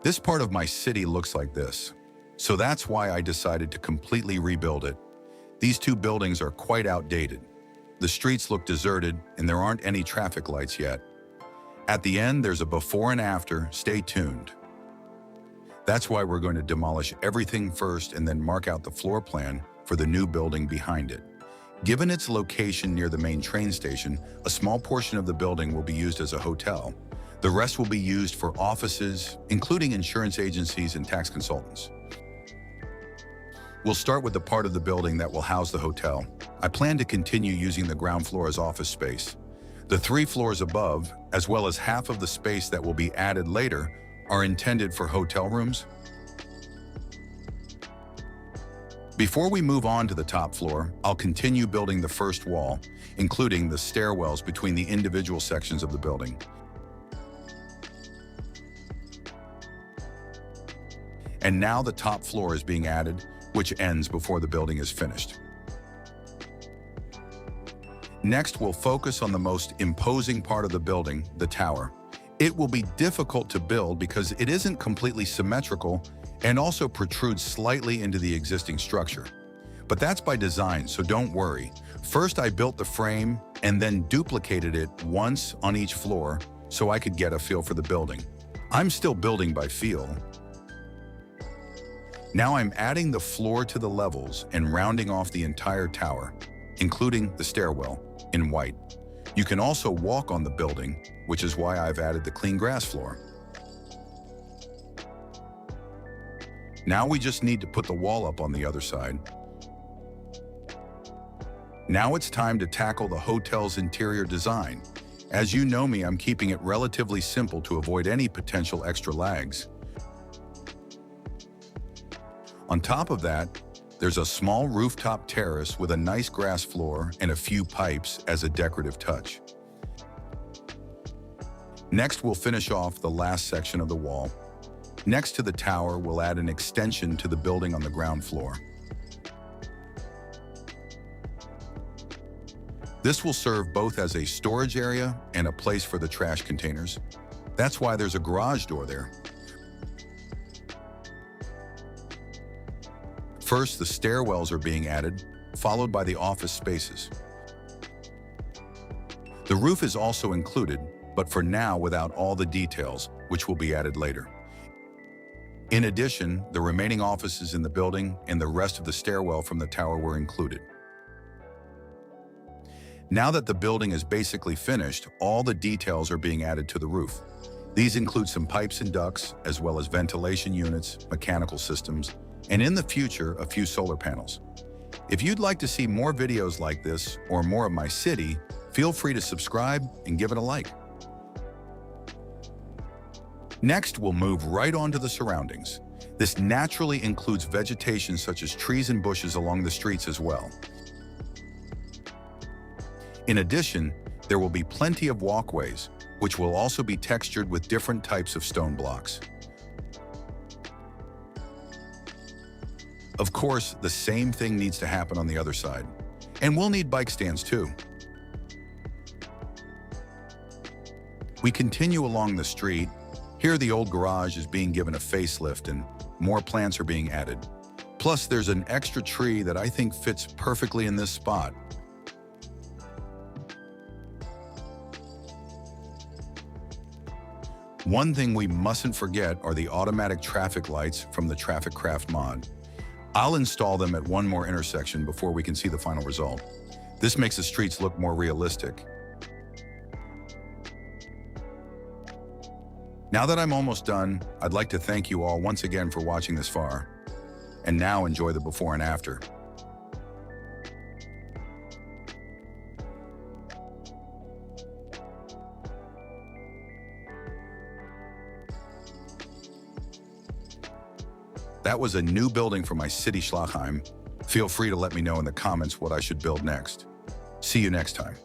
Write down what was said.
This part of my city looks like this. So that's why I decided to completely rebuild it. These two buildings are quite outdated. The streets look deserted and there aren't any traffic lights yet. At the end, there's a before and after. Stay tuned. That's why we're going to demolish everything first and then mark out the floor plan for the new building behind it. Given its location near the main train station, a small portion of the building will be used as a hotel. The rest will be used for offices, including insurance agencies and tax consultants. We'll start with the part of the building that will house the hotel. I plan to continue using the ground floor as office space. The 3 floors above, as well as half of the space that will be added later, are intended for hotel rooms. Before we move on to the top floor, I'll continue building the first wall, including the stairwells between the individual sections of the building. And now the top floor is being added, which ends before the building is finished. Next, we'll focus on the most imposing part of the building, the tower. It will be difficult to build because it isn't completely symmetrical and also protrudes slightly into the existing structure. But that's by design, so don't worry. First, I built the frame and then duplicated it once on each floor so I could get a feel for the building. I'm still building by feel. Now I'm adding the floor to the levels and rounding off the entire tower, including the stairwell, in white. You can also walk on the building, which is why I've added the clean grass floor. Now we just need to put the wall up on the other side. Now it's time to tackle the hotel's interior design. As you know me, I'm keeping it relatively simple to avoid any potential extra lags. On top of that, there's a small rooftop terrace with a nice grass floor and a few pipes as a decorative touch. Next, we'll finish off the last section of the wall. Next to the tower, we'll add an extension to the building on the ground floor. This will serve both as a storage area and a place for the trash containers. That's why there's a garage door there. First, the stairwells are being added, followed by the office spaces. The roof is also included, but for now without all the details, which will be added later. In addition, the remaining offices in the building and the rest of the stairwell from the tower were included. Now that the building is basically finished, all the details are being added to the roof. These include some pipes and ducts, as well as ventilation units, mechanical systems, and in the future, a few solar panels. If you'd like to see more videos like this or more of my city, feel free to subscribe and give it a like. Next, we'll move right on to the surroundings. This naturally includes vegetation such as trees and bushes along the streets as well. In addition, there will be plenty of walkways, which will also be textured with different types of stone blocks. Of course, the same thing needs to happen on the other side. And we'll need bike stands too. We continue along the street. Here the old garage is being given a facelift and more plants are being added. Plus there's an extra tree that I think fits perfectly in this spot. One thing we mustn't forget are the automatic traffic lights from the Traffic Craft mod. I'll install them at one more intersection before we can see the final result. This makes the streets look more realistic. Now that I'm almost done, I'd like to thank you all once again for watching this far. And now enjoy the before and after. That was a new building for my city, Schlachheim. Feel free to let me know in the comments what I should build next. See you next time.